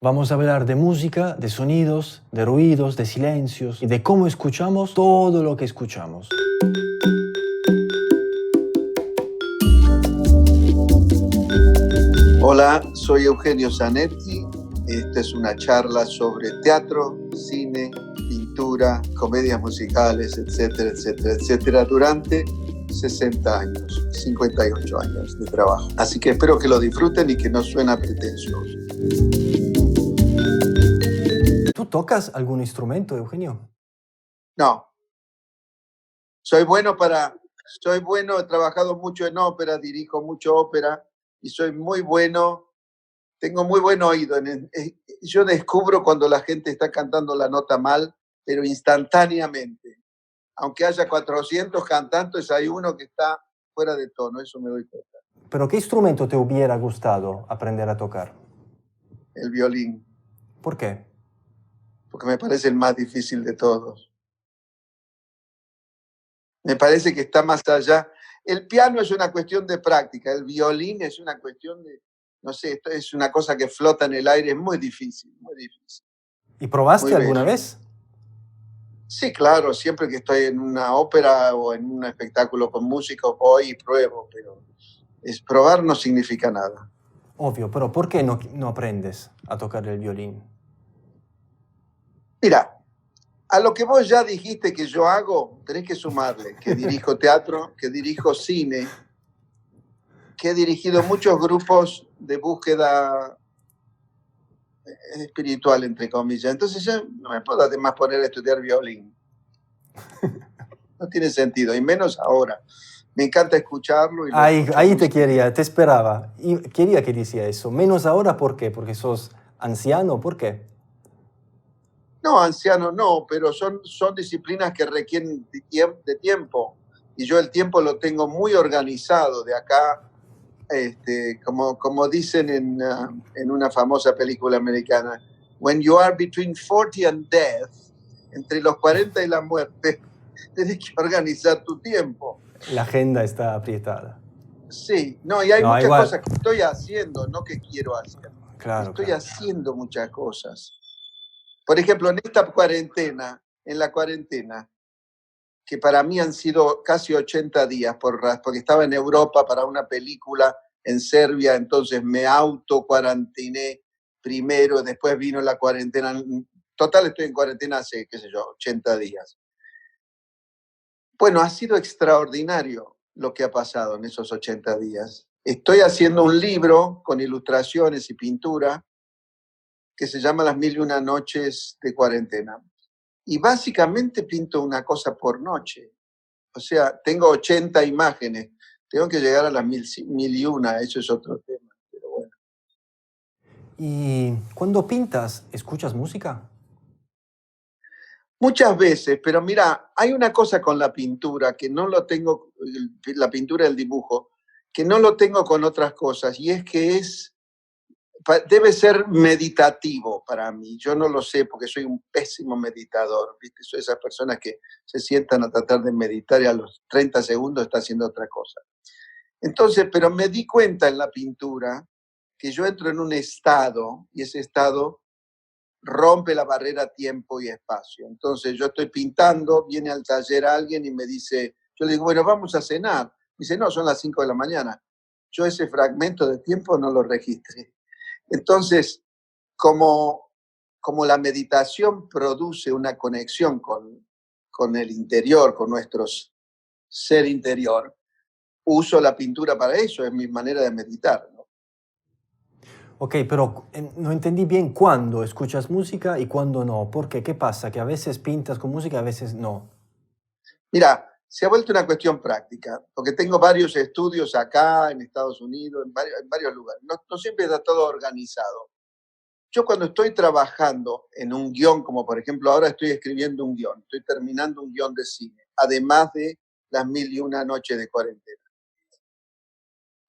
Vamos a hablar de música, de sonidos, de ruidos, de silencios y de cómo escuchamos todo lo que escuchamos. Hola, soy Eugenio Zanetti. Esta es una charla sobre teatro, cine, pintura, comedias musicales, etcétera, etcétera, etcétera, durante 60 años, 58 años de trabajo. Así que espero que lo disfruten y que no suene pretencioso. ¿Tú tocas algún instrumento, Eugenio? No, he trabajado mucho en ópera, dirijo mucho ópera y soy muy bueno. Tengo muy buen oído. Yo descubro cuando la gente está cantando la nota mal, pero instantáneamente. Aunque haya 400 cantantes, hay uno que está fuera de tono, eso me doy cuenta. ¿Pero qué instrumento te hubiera gustado aprender a tocar? El violín, ¿Por qué? porque me parece el más difícil de todos. Me parece que está más allá. El piano es una cuestión de práctica, el violín es una cuestión de, no sé, esto es una cosa que flota en el aire, es muy difícil, ¿Y probaste muy alguna bello. vez? Sí, claro, siempre que estoy en una ópera o en un espectáculo con músicos voy y pruebo, pero probar no significa nada. Obvio, pero ¿por qué no aprendes a tocar el violín? Mira, a lo que vos ya dijiste que yo hago, tenés que sumarle que dirijo teatro, que dirijo cine, que he dirigido muchos grupos de búsqueda espiritual, entre comillas. Entonces yo no me puedo además poner a estudiar violín. No tiene sentido, y menos ahora. Me encanta escucharlo y lo escucho Ahí muy te seguido. quería, te esperaba. Y quería que decía eso. Menos ahora, ¿por qué? ¿Porque sos anciano? ¿Por qué? No, anciano no, pero son disciplinas que requieren de tiempo. Y yo el tiempo lo tengo muy organizado de acá, como dicen en una famosa película americana, when you are between 40 and death, entre los 40 y la muerte, tienes que organizar tu tiempo. La agenda está aprietada. Sí, no, y hay No, muchas igual. cosas que estoy haciendo, no que quiero hacer. Claro, Estoy claro. haciendo muchas cosas. Por ejemplo, en esta cuarentena, que para mí han sido casi 80 días, porque estaba en Europa para una película en Serbia, entonces me auto-cuarantiné primero, después vino la cuarentena. Total, estoy en cuarentena hace, qué sé yo, 80 días. Bueno, ha sido extraordinario lo que ha pasado en esos 80 días. Estoy haciendo un libro con ilustraciones y pintura que se llama Las Mil y una Noches de Cuarentena. Y básicamente pinto una cosa por noche. O sea, tengo 80 imágenes. Tengo que llegar a las mil y una, eso es otro tema. Pero bueno. ¿Y cuando pintas, escuchas música? Muchas veces, pero mira, hay una cosa con la pintura que no lo tengo, la pintura del dibujo, que no lo tengo con otras cosas, y es que debe ser meditativo para mí. Yo no lo sé porque soy un pésimo meditador, ¿viste? Soy esas personas que se sientan a tratar de meditar y a los 30 segundos está haciendo otra cosa. Entonces, pero me di cuenta en la pintura que yo entro en un estado y ese estado rompe la barrera tiempo y espacio. Entonces yo estoy pintando, viene al taller alguien y me dice, yo le digo, bueno, vamos a cenar. Me dice, no, son las 5 de la mañana. Yo ese fragmento de tiempo no lo registré. Entonces, como, como la meditación produce una conexión con el interior, con nuestro ser interior, uso la pintura para eso, es mi manera de meditar, ¿no? Ok, pero no entendí bien cuándo escuchas música y cuándo no. ¿Por qué? ¿Qué pasa? Que a veces pintas con música, a veces no. Mira, se ha vuelto una cuestión práctica, porque tengo varios estudios acá, en Estados Unidos, en varios lugares. No, no siempre está todo organizado. Yo cuando estoy trabajando en un guión, como por ejemplo ahora estoy escribiendo un guión, estoy terminando un guión de cine, además de las mil y una noches de cuarentena.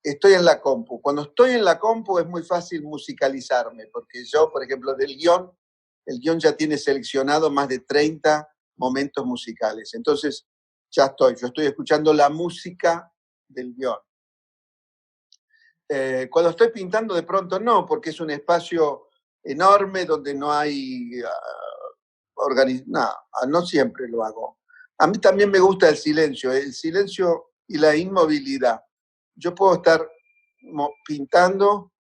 Estoy en la compu. Cuando estoy en la compu es muy fácil musicalizarme, porque yo, por ejemplo, el guión ya tiene seleccionado más de 30 momentos musicales. Entonces, yo estoy escuchando la música del guión. Cuando estoy pintando, de pronto no, porque es un espacio enorme donde no hay no siempre lo hago. A mí también me gusta el silencio y la inmovilidad. Yo puedo estar pintando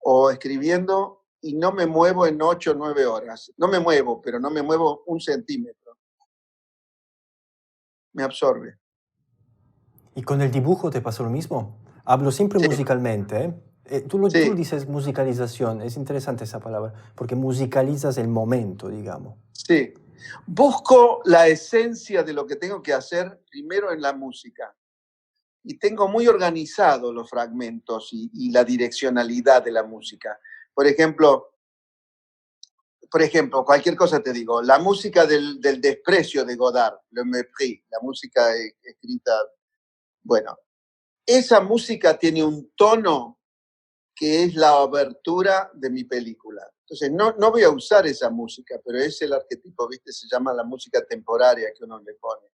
o escribiendo y no me muevo en 8 o 9 horas. No me muevo, pero no me muevo un centímetro. Me absorbe. ¿Y con el dibujo te pasó lo mismo? Hablo siempre Sí, musicalmente, ¿eh? Tú sí, dices musicalización, es interesante esa palabra, porque musicalizas el momento, digamos. sí. Busco la esencia de lo que tengo que hacer primero en la música y tengo muy organizado los fragmentos y la direccionalidad de la música. Por ejemplo, cualquier cosa te digo, la música del desprecio de Godard, Le Mépris, la música escrita, bueno, esa música tiene un tono que es la abertura de mi película. Entonces, no voy a usar esa música, pero es el arquetipo, ¿viste? Se llama la música temporaria que uno le pone.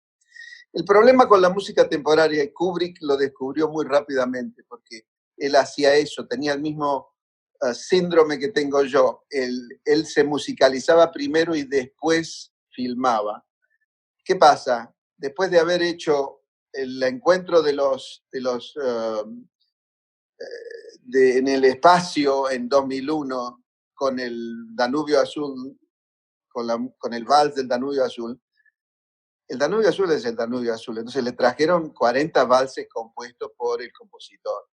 El problema con la música temporaria, y Kubrick lo descubrió muy rápidamente, porque él hacía eso, tenía el mismo síndrome que tengo yo. Él se musicalizaba primero y después filmaba. ¿Qué pasa? Después de haber hecho el encuentro en el espacio en 2001 con el Danubio Azul, con el vals del Danubio Azul, el Danubio Azul es el Danubio Azul, entonces le trajeron 40 valses compuestos por el compositor,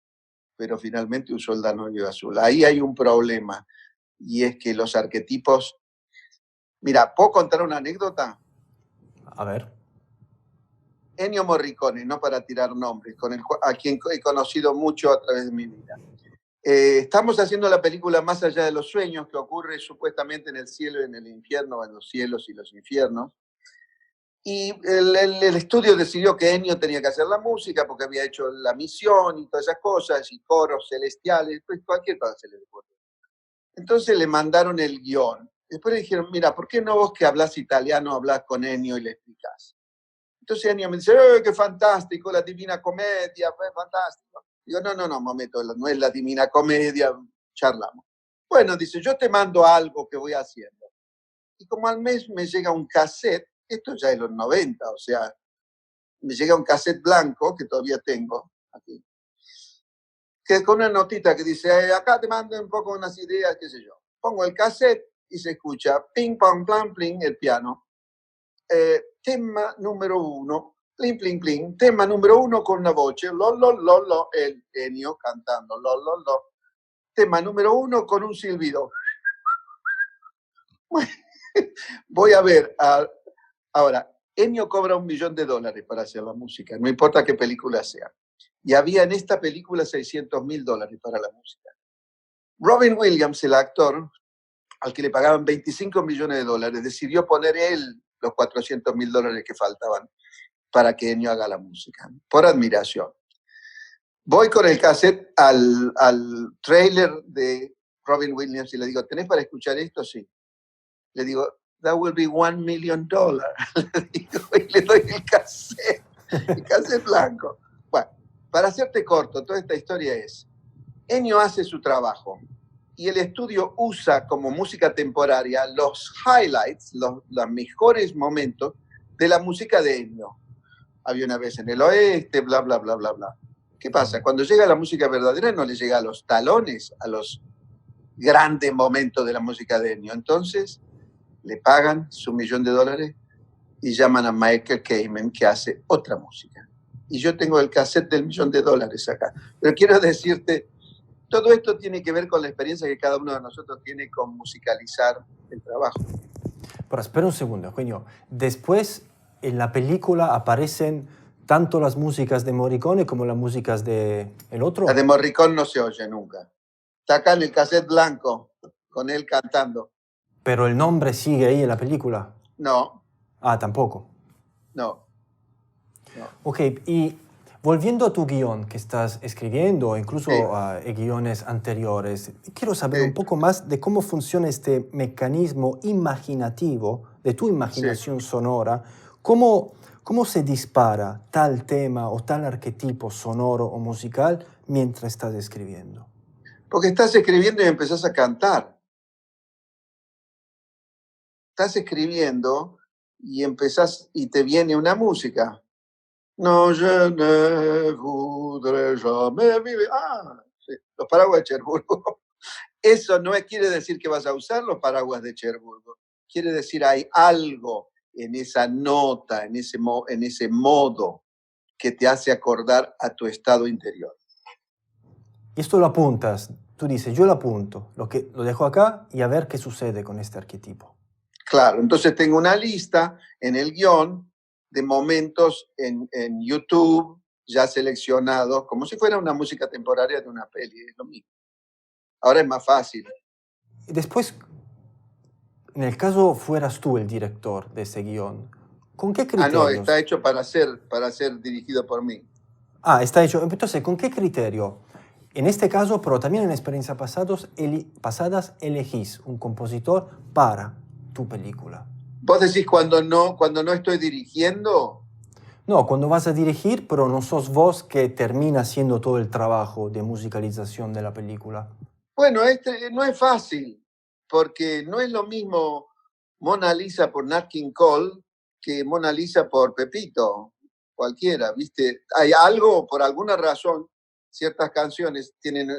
pero finalmente usó el Danubio Azul. Ahí hay un problema, y es que los arquetipos... Mira, ¿puedo contar una anécdota? A ver. Ennio Morricone, no para tirar nombres, a quien he conocido mucho a través de mi vida. Estamos haciendo la película Más allá de los sueños, que ocurre supuestamente en el cielo y en el infierno, en los cielos y los infiernos. Y el estudio decidió que Ennio tenía que hacer la música porque había hecho La Misión y todas esas cosas, y coros celestiales, pues cualquier cosa se le ocurrió. Entonces le mandaron el guión. Después le dijeron, mira, ¿por qué no vos que hablas italiano hablas con Ennio y le explicás? Entonces Ennio me dice, qué fantástico, la Divina Comedia, fue fantástico. Digo, no, momento, no es la Divina Comedia, charlamos. Bueno, dice, yo te mando algo que voy haciendo. Y como al mes me llega un cassette, esto ya es los 90, o sea, me llega un cassette blanco, que todavía tengo, aquí, que con una notita que dice, acá te mando un poco unas ideas, qué sé yo. Pongo el cassette y se escucha, ping, pong, plan, pling, el piano. Tema numero 1, plin, plin, plin, tema numero 1 con una voce, lo, el Ennio cantando, lo. Tema numero 1 con un silbido. Voy a ver, ahora, Ennio cobra $1 millón para hacer la música, no importa qué película sea. Y había en esta película $600,000 para la música. Robin Williams, el actor, al que le pagaban $25 millones, decidió poner él los $400,000 que faltaban para que Ennio haga la música, por admiración. Voy con el cassette al trailer de Robin Williams y le digo, ¿tenés para escuchar esto? Sí. Le digo, that will be $1 million. Le digo, y le doy el cassette blanco. Bueno, para hacerte corto, toda esta historia es, Ennio hace su trabajo y el estudio usa como música temporaria los highlights, los mejores momentos de la música de Ennio. Había una vez en el oeste, bla, bla, bla, bla, bla. ¿Qué pasa? Cuando llega la música verdadera no le llega a los talones, a los grandes momentos de la música de Ennio. Entonces le pagan su $1 millón y llaman a Michael Kamen, que hace otra música. Y yo tengo el cassette del $1 millón acá. Pero quiero decirte, todo esto tiene que ver con la experiencia que cada uno de nosotros tiene con musicalizar el trabajo. Pero espera un segundo, Eugenio. Después, en la película aparecen tanto las músicas de Morricone como las músicas de el otro. La de Morricone no se oye nunca. Está acá en el cassette blanco, con él cantando. Pero el nombre sigue ahí en la película. No, Ah, tampoco. no. Ok, y volviendo a tu guión que estás escribiendo, o incluso Sí, a guiones anteriores, quiero saber un sí, poco más de cómo funciona este mecanismo imaginativo de tu sí. imaginación sonora. ¿Cómo se dispara tal tema o tal arquetipo sonoro o musical mientras estás escribiendo? Porque estás escribiendo y empezás a cantar. estás escribiendo y empezás y te viene una música. No, je ne voudrais jamais vivre. Ah, sí, los paraguas de Cherburgo. Eso no quiere decir que vas a usar los paraguas de Cherburgo. Quiere decir hay algo en esa nota, en ese modo que te hace acordar a tu estado interior. Y esto lo apuntas, tú dices, yo lo apunto, lo dejo acá y a ver qué sucede con este arquetipo. Claro, entonces tengo una lista en el guión de momentos en YouTube ya seleccionados, como si fuera una música temporaria de una peli, es lo mismo. Ahora es más fácil. Y después, en el caso fueras tú el director de ese guión, ¿con qué Ah, no, criterios? está hecho para ser dirigido por mí. Ah, está hecho. Entonces, ¿con qué criterio? En este caso, pero también en experiencias pasadas, elegís un compositor para tu película. Vos decís cuando no estoy dirigiendo. No, cuando vas a dirigir, pero no sos vos que termina haciendo todo el trabajo de musicalización de la película. Bueno, no es fácil, porque no es lo mismo Mona Lisa por Nat King Cole que Mona Lisa por Pepito, cualquiera, ¿viste? Hay algo, por alguna razón, ciertas canciones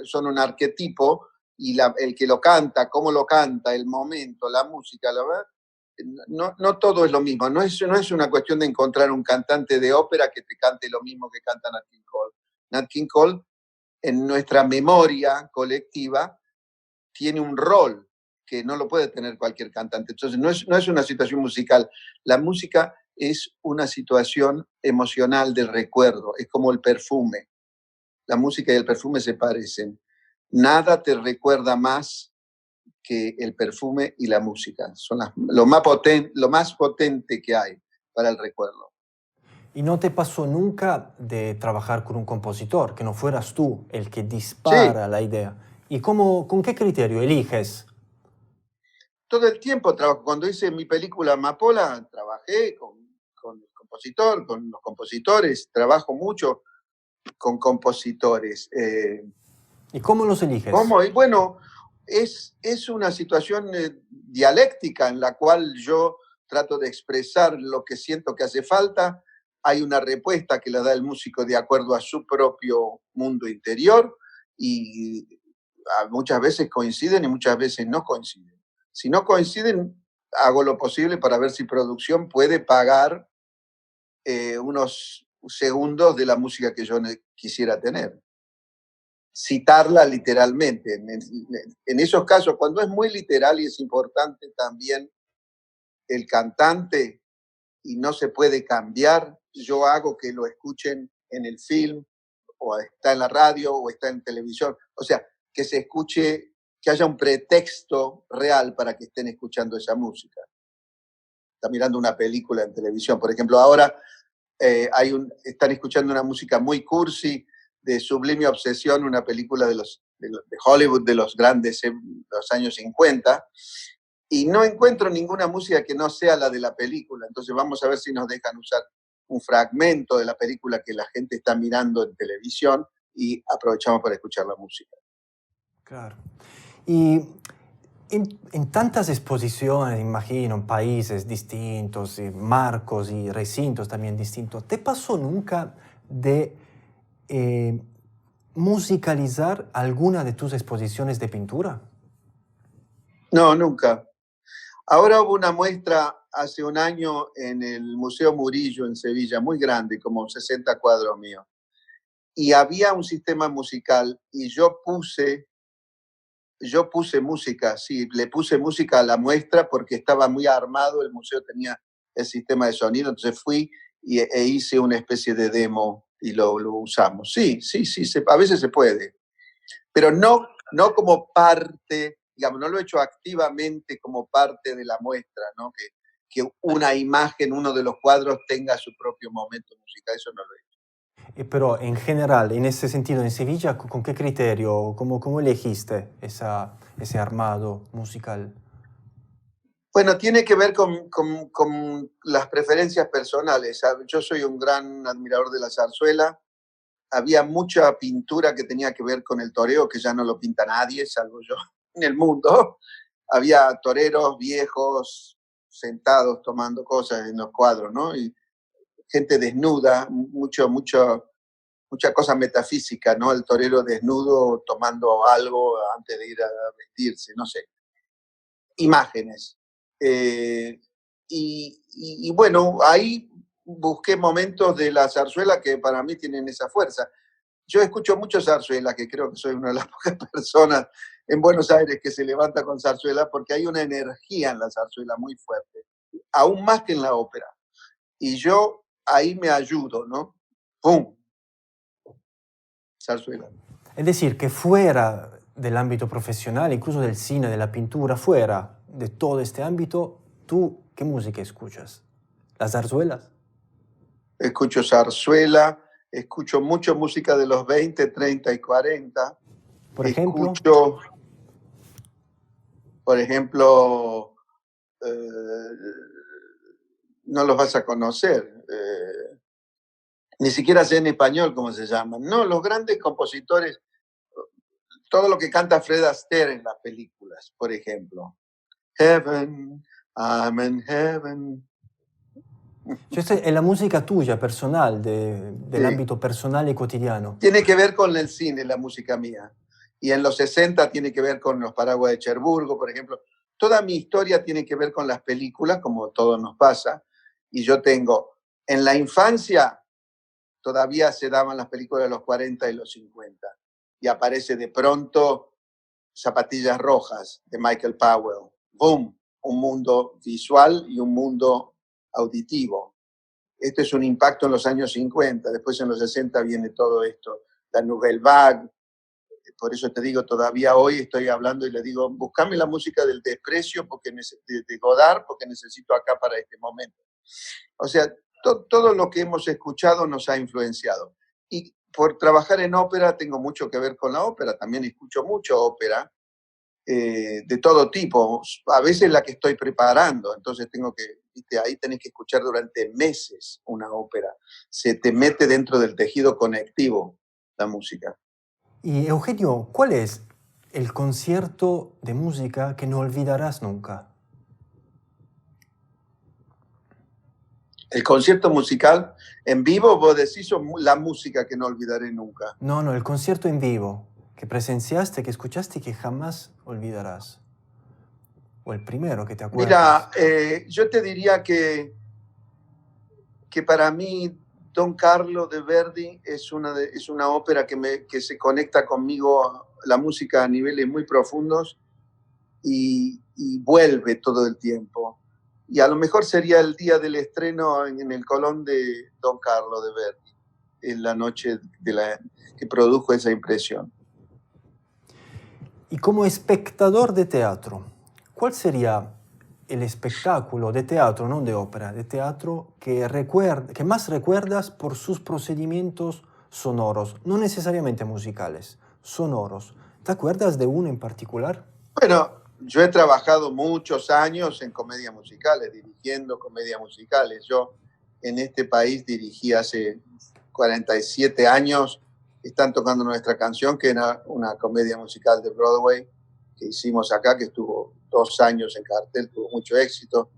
son un arquetipo y el que lo canta, cómo lo canta, el momento, la música, la verdad, no todo es lo mismo. No es una cuestión de encontrar un cantante de ópera que te cante lo mismo que canta Nat King Cole. Nat King Cole, en nuestra memoria colectiva, tiene un rol que no lo puede tener cualquier cantante. Entonces, no es una situación musical. La música es una situación emocional del recuerdo. Es como el perfume. La música y el perfume se parecen. Nada te recuerda más que el perfume y la música. Son lo más potente que hay para el recuerdo. ¿Y no te pasó nunca de trabajar con un compositor, que no fueras tú el que Sí, dispara la idea? ¿Y con qué criterio eliges? todo el tiempo trabajo. Cuando hice mi película Amapola, trabajé con el compositor, con los compositores, trabajo mucho con compositores. ¿Y cómo los eliges? ¿Cómo? Y bueno, es una situación dialéctica en la cual yo trato de expresar lo que siento que hace falta. Hay una respuesta que la da el músico de acuerdo a su propio mundo interior y muchas veces coinciden y muchas veces no coinciden. Si no coinciden, hago lo posible para ver si producción puede pagar unos segundos de la música que yo quisiera tener. Citarla literalmente. En esos casos, cuando es muy literal y es importante también el cantante y no se puede cambiar, yo hago que lo escuchen en el film o está en la radio o está en televisión. O sea, que se escuche, que haya un pretexto real para que estén escuchando esa música. Está mirando una película en televisión, por ejemplo, ahora están escuchando una música muy cursi de Sublime Obsesión, una película de Hollywood de los grandes los años 50, y no encuentro ninguna música que no sea la de la película. Entonces vamos a ver si nos dejan usar un fragmento de la película que la gente está mirando en televisión y aprovechamos para escuchar la música. Claro. Y en tantas exposiciones, imagino, en países distintos, y marcos y recintos también distintos, ¿te pasó nunca de eh, musicalizar alguna de tus exposiciones de pintura? No, nunca. Ahora hubo una muestra hace un año en el Museo Murillo en Sevilla, muy grande, como 60 cuadros míos. Y había un sistema musical y yo puse música, sí, le puse música a la muestra porque estaba muy armado, el museo tenía el sistema de sonido, entonces fui e hice una especie de demo y lo usamos. Sí, a veces se puede, pero no como parte, digamos, no lo he hecho activamente como parte de la muestra, ¿no? Que una imagen, uno de los cuadros tenga su propio momento musical, eso no lo he hecho. Pero en general, en ese sentido, en Sevilla, ¿con qué criterio, cómo elegiste ese armado musical? Bueno, tiene que ver con las preferencias personales. Yo soy un gran admirador de la zarzuela. Había mucha pintura que tenía que ver con el toreo, que ya no lo pinta nadie, salvo yo, en el mundo. Había toreros viejos, sentados tomando cosas en los cuadros, ¿no? Y gente desnuda, mucha cosa metafísica, ¿no? El torero desnudo tomando algo antes de ir a vestirse, no sé. Imágenes. Y bueno, ahí busqué momentos de la zarzuela que para mí tienen esa fuerza. Yo escucho mucho zarzuela, que creo que soy una de las pocas personas en Buenos Aires que se levanta con zarzuela, porque hay una energía en la zarzuela muy fuerte, aún más que en la ópera. Y yo ahí me ayudo, ¿no? ¡Pum! Zarzuela. Es decir, que fuera del ámbito profesional, incluso del cine, de la pintura, fuera de todo este ámbito, ¿tú qué música escuchas? ¿Las zarzuelas? Escucho zarzuela, escucho mucho música de los 20, 30 y 40. Por ejemplo, Escucho, por ejemplo, no los vas a conocer, ni siquiera sé en español cómo se llaman. No, los grandes compositores, todo lo que canta Fred Astaire en las películas, por ejemplo. Heaven, I'm in heaven. es la música tuya, personal, del Sí. ámbito personal y cotidiano. Tiene que ver con el cine, la música mía. Y en los 60 tiene que ver con los paraguas de Cherburgo, por ejemplo. Toda mi historia tiene que ver con las películas, como todo nos pasa. Y yo tengo, en la infancia, todavía se daban las películas de los 40 y los 50. Y aparece de pronto Zapatillas Rojas, de Michael Powell. ¡Boom! Un mundo visual y un mundo auditivo. Esto es un impacto en los años 50. Después en los 60 viene todo esto, la Nouvelle Vague. Por eso te digo, todavía hoy estoy hablando y le digo, buscame la música del desprecio porque de Godard, porque necesito acá para este momento. O sea, todo lo que hemos escuchado nos ha influenciado. Y por trabajar en ópera tengo mucho que ver con la ópera, también escucho mucho ópera, de todo tipo, a veces la que estoy preparando, entonces tengo que, ¿viste? Ahí tenés que escuchar durante meses una ópera, se te mete dentro del tejido conectivo la música. Y Eugenio, ¿cuál es el concierto de música que no olvidarás nunca? El concierto musical en vivo, vos decís, la música que no olvidaré nunca. No, no, el concierto en vivo que presenciaste, que escuchaste y que jamás olvidarás. O el primero que te acuerdas. Mira, yo te diría que para mí Don Carlo de Verdi es una ópera que se conecta conmigo, la música a niveles muy profundos y vuelve todo el tiempo. Y a lo mejor sería el día del estreno en el Colón de Don Carlo de Verdi, en la noche que produjo esa impresión. Y como espectador de teatro, ¿cuál sería el espectáculo de teatro, no de ópera, de teatro que más recuerdas por sus procedimientos sonoros, no necesariamente musicales, sonoros? ¿Te acuerdas de uno en particular? Bueno, yo he trabajado muchos años en comedias musicales, dirigiendo comedias musicales. Yo en este país dirigí hace 47 años, están tocando nuestra canción, que era una comedia musical de Broadway que hicimos acá, que estuvo 2 años en cartel, tuvo mucho éxito.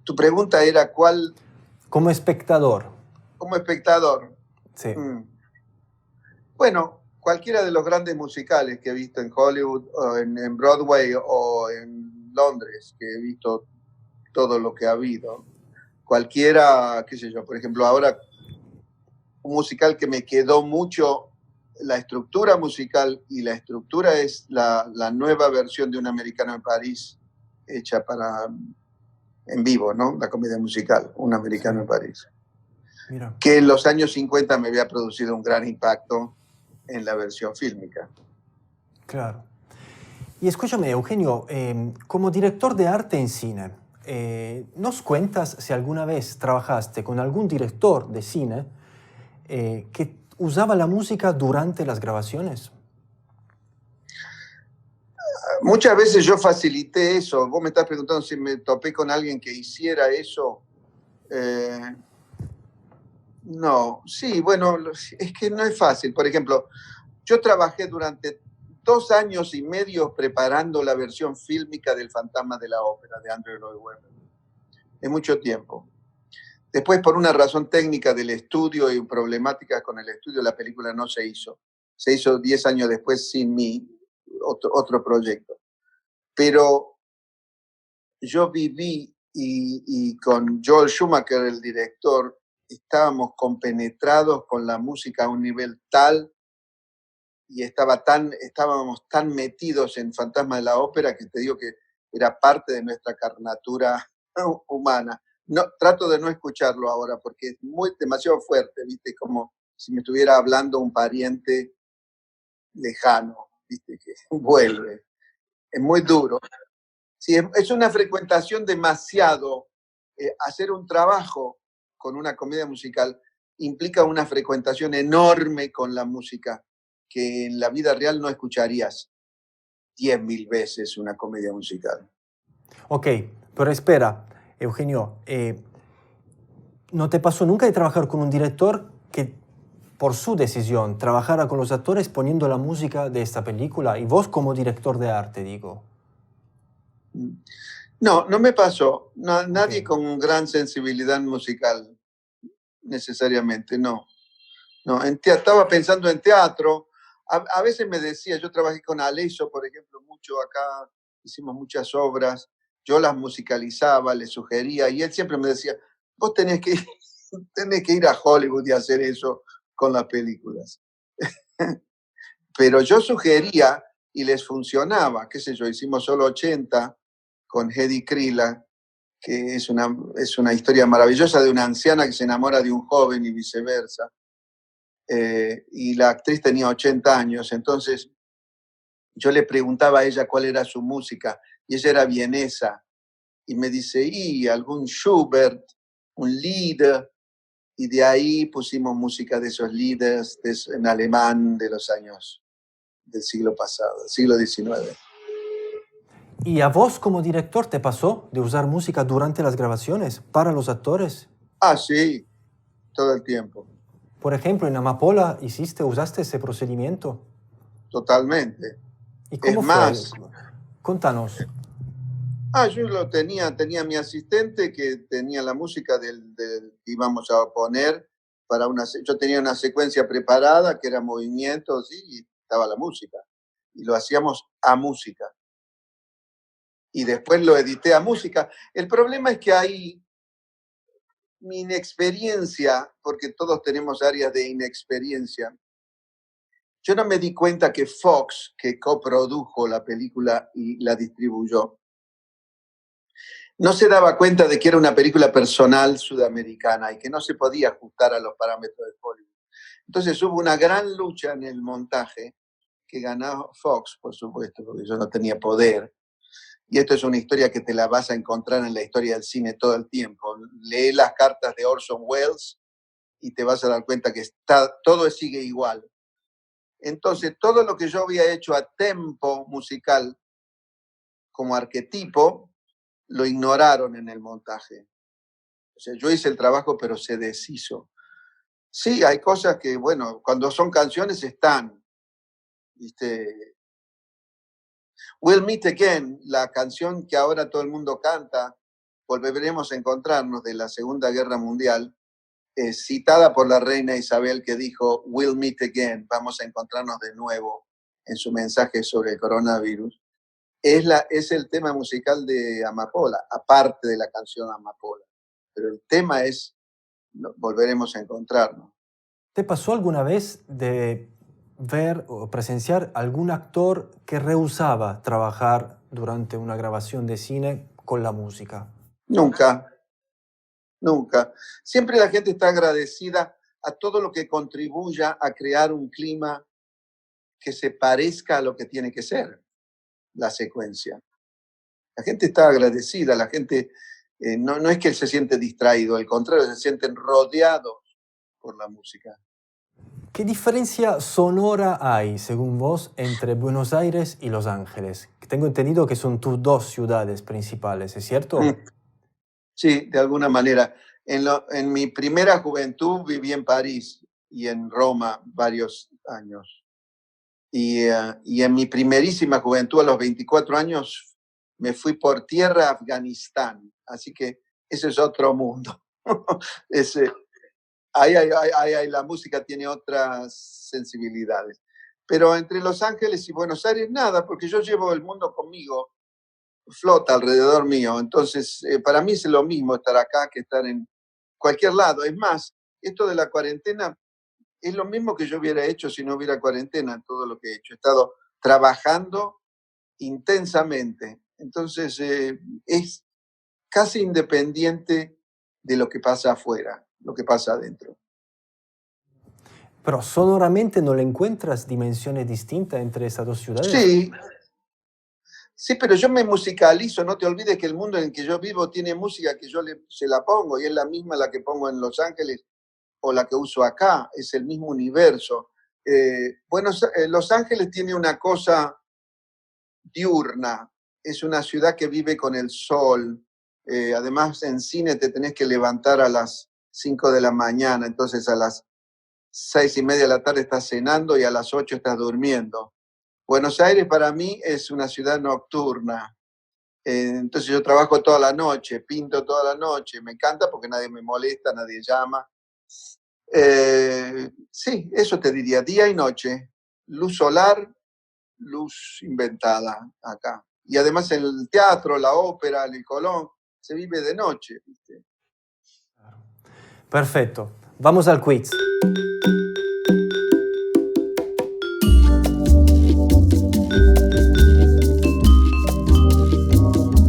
Tu pregunta era ¿cuál? Como espectador. Como espectador. Sí. Bueno, cualquiera de los grandes musicales que he visto en Hollywood, o en Broadway o en Londres, que he visto todo lo que ha habido. Cualquiera, qué sé yo, por ejemplo, ahora un musical que me quedó mucho, la estructura musical, y la estructura es la nueva versión de Un Americano en París, hecha en vivo, ¿no? La comedia musical, Un Americano en París. Mira. Que en los años 50 me había producido un gran impacto en la versión fílmica. Claro. Y escúchame, Eugenio, como director de arte en cine, ¿nos cuentas si alguna vez trabajaste con algún director de cine que usaba la música durante las grabaciones? Muchas veces yo facilité eso. Vos me estás preguntando si me topé con alguien que hiciera eso. No, sí, bueno, es que no es fácil. Por ejemplo, yo trabajé durante 2 años y medio preparando la versión fílmica del Fantasma de la Ópera de Andrew Lloyd Webber. Es mucho tiempo. Después, por una razón técnica del estudio y problemáticas con el estudio, la película no se hizo. Se hizo 10 años después sin mí, otro proyecto. Pero yo viví y con Joel Schumacher, el director, estábamos compenetrados con la música a un nivel tal y estábamos tan metidos en Fantasma de la Ópera que te digo que era parte de nuestra carnatura humana. No, trato de no escucharlo ahora porque es demasiado fuerte, ¿viste? Como si me estuviera hablando un pariente lejano, ¿viste? Que vuelve. Es muy duro. Sí, es una frecuentación demasiado. Hacer un trabajo con una comedia musical implica una frecuentación enorme con la música que en la vida real no escucharías 10.000 veces una comedia musical. Ok, pero espera, Eugenio, ¿no te pasó nunca de trabajar con un director que por su decisión trabajara con los actores poniendo la música de esta película? Y vos como director de arte, digo. No, no me pasó. Nadie Ok. con gran sensibilidad musical, necesariamente, no. No, estaba pensando en teatro. A veces me decía, yo trabajé con Aleso, por ejemplo, mucho acá, hicimos muchas obras, yo las musicalizaba, le sugería, y él siempre me decía, vos tenés que ir a Hollywood y hacer eso con las películas. Pero yo sugería y les funcionaba, qué sé yo, hicimos solo 80 con Hedy Krila, que es una historia maravillosa de una anciana que se enamora de un joven y viceversa. Y la actriz tenía 80 años, entonces yo le preguntaba a ella cuál era su música, y ella era vienesa, y me dice, y algún Schubert, un Lied, y de ahí pusimos música de esos Lieds en alemán de los años del siglo pasado, del siglo XIX. ¿Y a vos como director te pasó de usar música durante las grabaciones para los actores? Ah, sí, todo el tiempo, Por ejemplo, en Amapola usaste ese procedimiento. totalmente. ¿Y Es cómo fue? más, Contanos. yo tenía mi asistente que tenía la música que íbamos a poner yo tenía una secuencia preparada que era movimientos y estaba la música. Y lo hacíamos a música. Y después lo edité a música. El problema es que hay mi inexperiencia, porque todos tenemos áreas de inexperiencia. Yo no me di cuenta que Fox, que coprodujo la película y la distribuyó, no se daba cuenta de que era una película personal sudamericana y que no se podía ajustar a los parámetros de Hollywood. Entonces hubo una gran lucha en el montaje que ganó Fox, por supuesto, porque yo no tenía poder. Y esto es una historia que te la vas a encontrar en la historia del cine todo el tiempo. Lee las cartas de Orson Welles y te vas a dar cuenta que todo sigue igual. Entonces, todo lo que yo había hecho a tempo musical como arquetipo, lo ignoraron en el montaje. O sea, yo hice el trabajo, pero se deshizo. Sí, hay cosas que, bueno, cuando son canciones están, ¿viste? We'll Meet Again, la canción que ahora todo el mundo canta, Volveremos a encontrarnos, de la Segunda Guerra Mundial, citada por la reina Isabel, que dijo, We'll Meet Again, vamos a encontrarnos de nuevo, en su mensaje sobre el coronavirus. Es el tema musical de Amapola, aparte de la canción Amapola. Pero el tema es Volveremos a encontrarnos. ¿Te pasó alguna vez de ver o presenciar algún actor que rehusaba trabajar durante una grabación de cine con la música? Nunca, nunca. Siempre la gente está agradecida a todo lo que contribuya a crear un clima que se parezca a lo que tiene que ser la secuencia. La gente está agradecida, la gente no es que se siente distraído, al contrario, se sienten rodeados por la música. ¿Qué diferencia sonora hay, según vos, entre Buenos Aires y Los Ángeles? Tengo entendido que son tus dos ciudades principales, ¿es cierto? Sí, de alguna manera. En mi primera juventud viví en París y en Roma varios años. Y en mi primerísima juventud, a los 24 años, me fui por tierra a Afganistán. Así que ese es otro mundo. Ese, la música tiene otras sensibilidades. Pero entre Los Ángeles y Buenos Aires, nada, porque yo llevo el mundo conmigo, flota alrededor mío. Entonces, para mí es lo mismo estar acá que estar en cualquier lado. Es más, esto de la cuarentena es lo mismo que yo hubiera hecho si no hubiera cuarentena, todo lo que he hecho. He estado trabajando intensamente. Entonces, es casi independiente de lo que pasa afuera, lo que pasa adentro. Pero sonoramente no le encuentras dimensiones distintas entre esas dos ciudades. Sí, sí, pero yo me musicalizo, no te olvides que el mundo en el que yo vivo tiene música que se la pongo y es la misma la que pongo en Los Ángeles o la que uso acá, es el mismo universo. Los Ángeles tiene una cosa diurna, es una ciudad que vive con el sol. Además, en cine te tenés que levantar a las 5 de la mañana, entonces a las 6:30 de la tarde estás cenando y a las 8 estás durmiendo. Buenos Aires para mí es una ciudad nocturna. Entonces yo trabajo toda la noche, pinto toda la noche, me encanta porque nadie me molesta, nadie llama. Sí, eso te diría, día y noche, luz solar, luz inventada acá. Y además en el teatro, la ópera, el Colón, se vive de noche, ¿viste? Perfecto, vamos al quiz.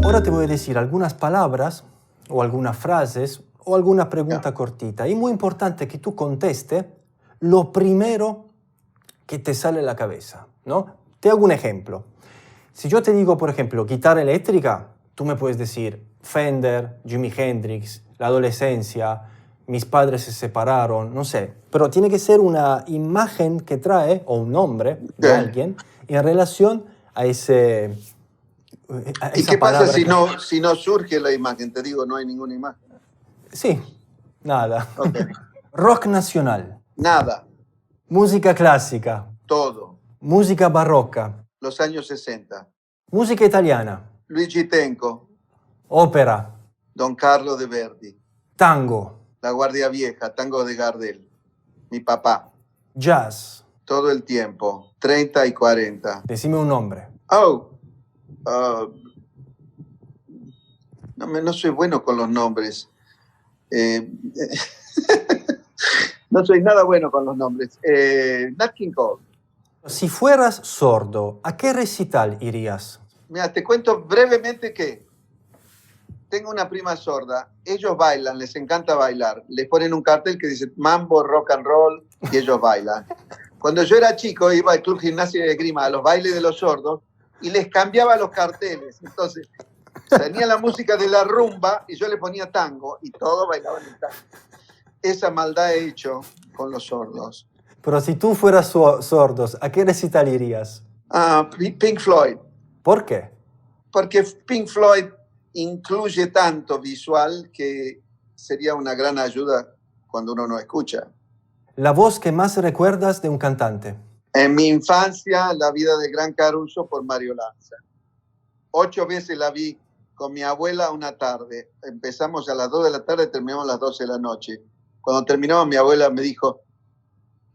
Ahora te voy a decir algunas palabras o algunas frases o alguna pregunta cortita. Y muy importante que tú contestes lo primero que te sale a la cabeza, ¿no? Te hago un ejemplo. Si yo te digo, por ejemplo, guitarra eléctrica, tú me puedes decir Fender, Jimi Hendrix, la adolescencia, mis padres se separaron, no sé. Pero tiene que ser una imagen que trae, o un nombre de alguien, en relación a ese... ¿Y qué pasa si no surge la imagen? Te digo, no hay ninguna imagen. Sí, nada. Okay. Rock nacional. Nada. Música clásica. Todo. Música barroca. Los años 60. Música italiana. Luigi Tenco. Ópera. Don Carlo de Verdi. Tango. La Guardia Vieja, tango de Gardel. Mi papá. Jazz. Todo el tiempo. 30 y 40. Decime un nombre. No soy bueno con los nombres. No soy nada bueno con los nombres. Nat King Cole. Si fueras sordo, ¿a qué recital irías? Mira, te cuento brevemente que tengo una prima sorda. Ellos bailan, les encanta bailar. Les ponen un cartel que dice mambo, rock and roll, y ellos bailan. Cuando yo era chico, iba al Club Gimnasia de Esgrima, a los bailes de los sordos, y les cambiaba los carteles. Entonces, tenía la música de la rumba y yo le ponía tango y todos bailaban el tango. Esa maldad he hecho con los sordos. Pero si tú fueras sordo, ¿a qué recital irías? Pink Floyd. ¿Por qué? Porque Pink Floyd incluye tanto visual que sería una gran ayuda cuando uno no escucha. La voz que más recuerdas de un cantante. En mi infancia, La vida de Gran Caruso por Mario Lanza. 8 veces la vi con mi abuela una tarde. Empezamos a las 2 de la tarde, terminamos a las 12 de la noche. Cuando terminamos, mi abuela me dijo,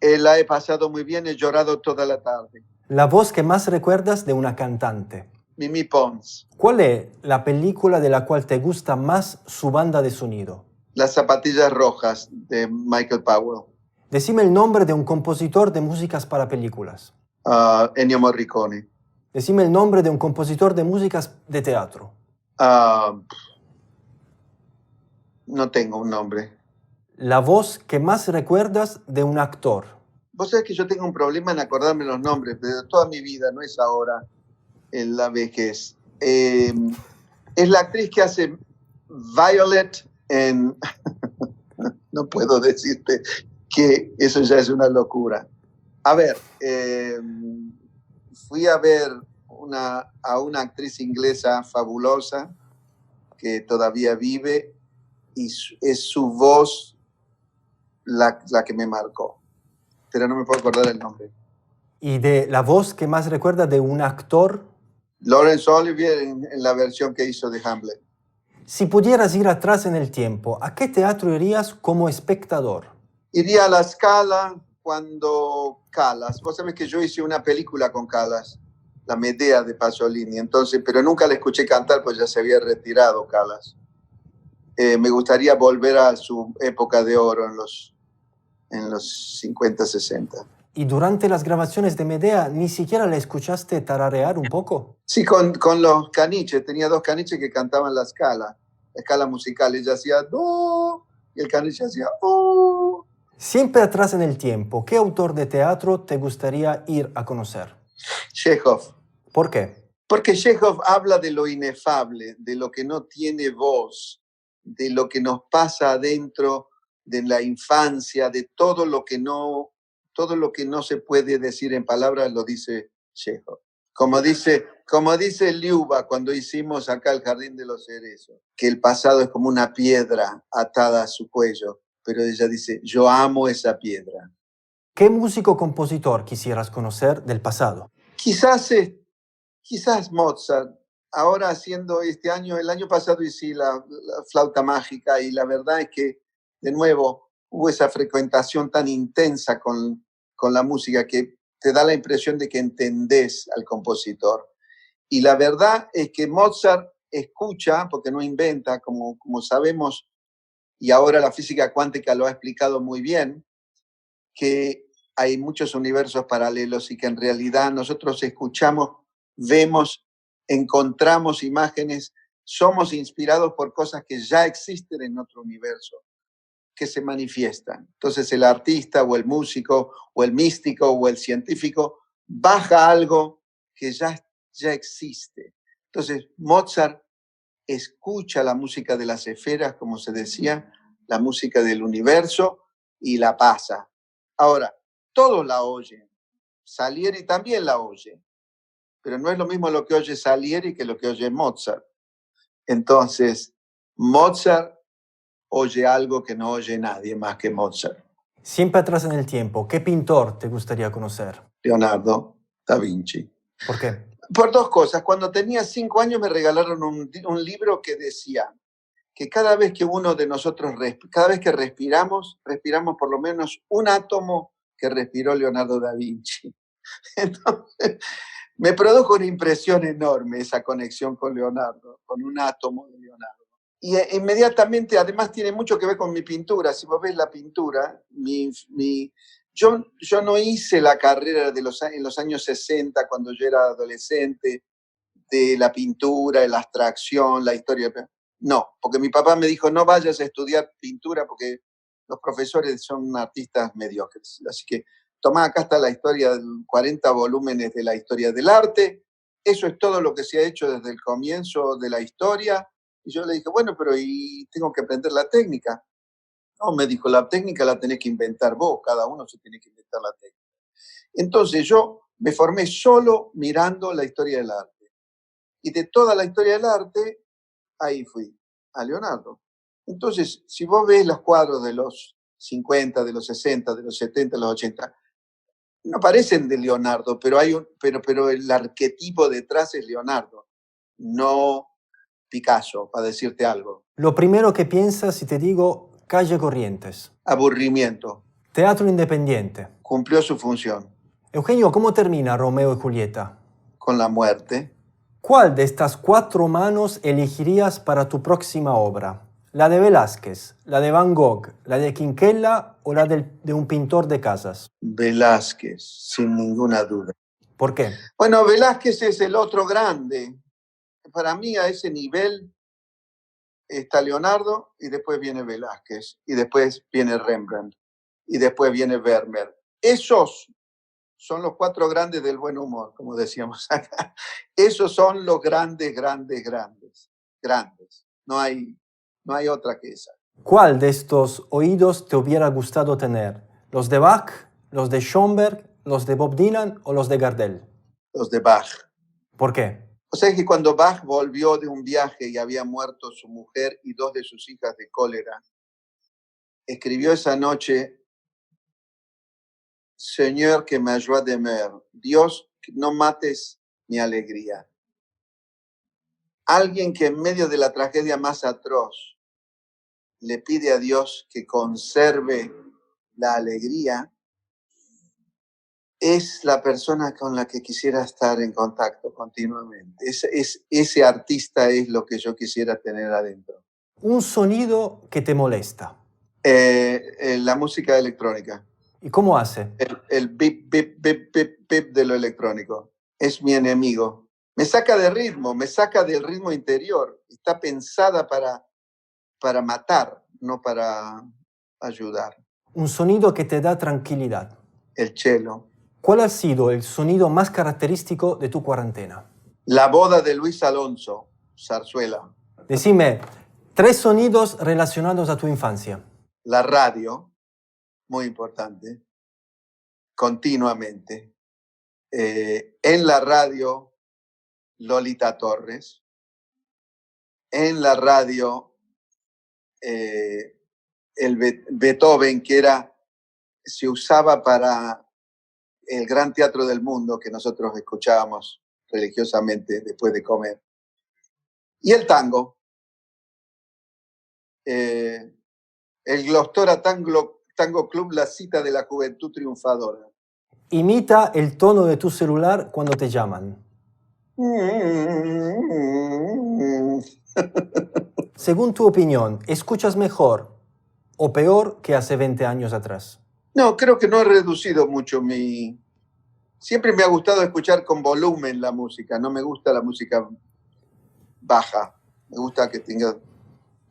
la he pasado muy bien, he llorado toda la tarde. La voz que más recuerdas de una cantante. Mimi Pons. ¿Cuál es la película de la cual te gusta más su banda de sonido? Las zapatillas rojas de Michael Powell. Decime el nombre de un compositor de músicas para películas. Ennio Morricone. Decime el nombre de un compositor de músicas de teatro. No tengo un nombre. La voz que más recuerdas de un actor. Vos sabés que yo tengo un problema en acordarme los nombres, pero toda mi vida, no es ahora en la vejez. Es la actriz que hace Violet en... No puedo decirte que eso ya es una locura. A ver, fui a ver a una actriz inglesa fabulosa que todavía vive y es su voz la que me marcó. Pero no me puedo acordar el nombre. ¿Y de la voz que más recuerda de un actor? Laurence Olivier en la versión que hizo de Hamlet. Si pudieras ir atrás en el tiempo, ¿a qué teatro irías como espectador? Iría a la Scala cuando Callas. Vos sabés que yo hice una película con Callas, La Medea de Pasolini, entonces, pero nunca la escuché cantar, pues ya se había retirado Callas. Me gustaría volver a su época de oro en los 50, 60. ¿Y durante las grabaciones de Medea ni siquiera le escuchaste tararear un poco? Sí, con los caniches, tenía dos caniches que cantaban la escala musical. Ella hacía do y el caniche hacía oh. Siempre atrás en el tiempo, ¿qué autor de teatro te gustaría ir a conocer? Chekhov. ¿Por qué? Porque Chekhov habla de lo inefable, de lo que no tiene voz, de lo que nos pasa adentro de la infancia, de todo lo que no se puede decir en palabras, lo dice Chekhov. Como dice Liuba cuando hicimos acá el Jardín de los Cerezos, que el pasado es como una piedra atada a su cuello, pero ella dice, yo amo esa piedra. ¿Qué músico-compositor quisieras conocer del pasado? Quizás Mozart. Ahora haciendo el año pasado hice la flauta mágica y la verdad es que de nuevo hubo esa frecuentación tan intensa con la música que te da la impresión de que entendés al compositor. Y la verdad es que Mozart escucha, porque no inventa, como sabemos, y ahora la física cuántica lo ha explicado muy bien, que hay muchos universos paralelos y que en realidad nosotros escuchamos, vemos, encontramos imágenes, somos inspirados por cosas que ya existen en otro universo, que se manifiestan. Entonces el artista o el músico o el místico o el científico baja algo que ya existe. Entonces Mozart escucha la música de las esferas, como se decía, la música del universo y la pasa. Ahora, todos la oyen. Salieri también la oye, pero no es lo mismo lo que oye Salieri que lo que oye Mozart. Entonces, Mozart oye algo que no oye nadie más que Mozart. Siempre atrás en el tiempo, ¿qué pintor te gustaría conocer? Leonardo da Vinci. ¿Por qué? Por dos cosas. Cuando tenía 5 años me regalaron un libro que decía que cada vez que uno de nosotros, cada vez que respiramos por lo menos un átomo que respiró Leonardo da Vinci. Entonces, me produjo una impresión enorme esa conexión con Leonardo, con un átomo de Leonardo. Y inmediatamente, además, tiene mucho que ver con mi pintura. Si vos ves la pintura, yo no hice la carrera en los años 60, cuando yo era adolescente, de la pintura, de la abstracción, la historia. No, porque mi papá me dijo, no vayas a estudiar pintura porque los profesores son artistas mediocres. Así que tomá, acá está la historia, 40 volúmenes de la historia del arte. Eso es todo lo que se ha hecho desde el comienzo de la historia. Y yo le dije, bueno, pero ¿y tengo que aprender la técnica? No, me dijo, la técnica la tenés que inventar vos, cada uno se tiene que inventar la técnica. Entonces yo me formé solo mirando la historia del arte. Y de toda la historia del arte, ahí fui, a Leonardo. Entonces, si vos ves los cuadros de los 50, de los 60, de los 70, de los 80, no parecen de Leonardo, pero pero el arquetipo detrás es Leonardo, no Picasso, para decirte algo. Lo primero que piensas si te digo Calle Corrientes. Aburrimiento. Teatro independiente. Cumplió su función. Eugenio, ¿cómo termina Romeo y Julieta? Con la muerte. ¿Cuál de estas 4 manos elegirías para tu próxima obra? ¿La de Velázquez, la de Van Gogh, la de Quinquela o la de un pintor de casas? Velázquez, sin ninguna duda. ¿Por qué? Bueno, Velázquez es el otro grande. Para mí a ese nivel está Leonardo y después viene Velázquez y después viene Rembrandt y después viene Vermeer. Esos son los 4 grandes del buen humor, como decíamos acá. Esos son los grandes, grandes, grandes, grandes. No hay otra que esa. ¿Cuál de estos oídos te hubiera gustado tener? ¿Los de Bach, los de Schoenberg, los de Bob Dylan o los de Gardel? Los de Bach. ¿Por qué? O sea que cuando Bach volvió de un viaje y había muerto su mujer y 2 de sus hijas de cólera, escribió esa noche Señor, que me joie demeure. Dios, que no mates mi alegría. Alguien que en medio de la tragedia más atroz le pide a Dios que conserve la alegría, es la persona con la que quisiera estar en contacto continuamente. Ese artista es lo que yo quisiera tener adentro. Un sonido que te molesta. La música electrónica, ¿Y cómo hace? el bip, bip, bip, bip, bip de lo electrónico. Es mi enemigo. Me saca de ritmo, me saca del ritmo interior. Está pensada para matar, no para ayudar. Un sonido que te da tranquilidad. El cello. ¿Cuál ha sido el sonido más característico de tu cuarentena? La boda de Luis Alonso, zarzuela. Decime, 3 sonidos relacionados a tu infancia. La radio, muy importante, continuamente. En la radio, Lolita Torres. En la radio, el Beethoven, que se usaba para el gran teatro del mundo que nosotros escuchábamos religiosamente después de comer. Y el tango. El Glostora Tango Club, la cita de la juventud triunfadora. Imita el tono de tu celular cuando te llaman. Según tu opinión, ¿escuchas mejor o peor que hace 20 años atrás? No, creo que no he reducido mucho mi... Siempre me ha gustado escuchar con volumen la música, no me gusta la música baja, me gusta que tenga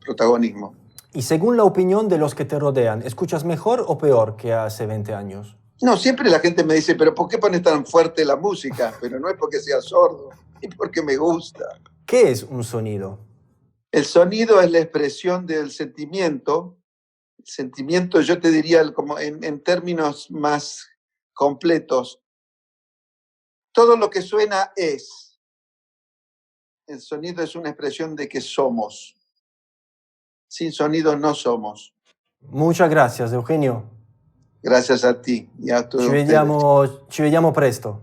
protagonismo. Y según la opinión de los que te rodean, ¿escuchas mejor o peor que hace 20 años? No, siempre la gente me dice, pero ¿por qué pones tan fuerte la música? Pero no es porque sea sordo, es porque me gusta. ¿Qué es un sonido? El sonido es la expresión del sentimiento. El sentimiento, yo te diría, como en términos más completos, todo lo que suena es. El sonido es una expresión de que somos. Sin sonido no somos. Muchas gracias, Eugenio. Gracias a ti y a todos ustedes. Ci vediamo presto.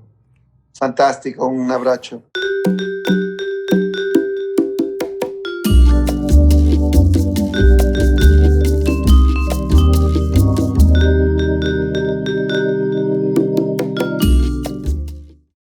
Fantastico, un abbraccio.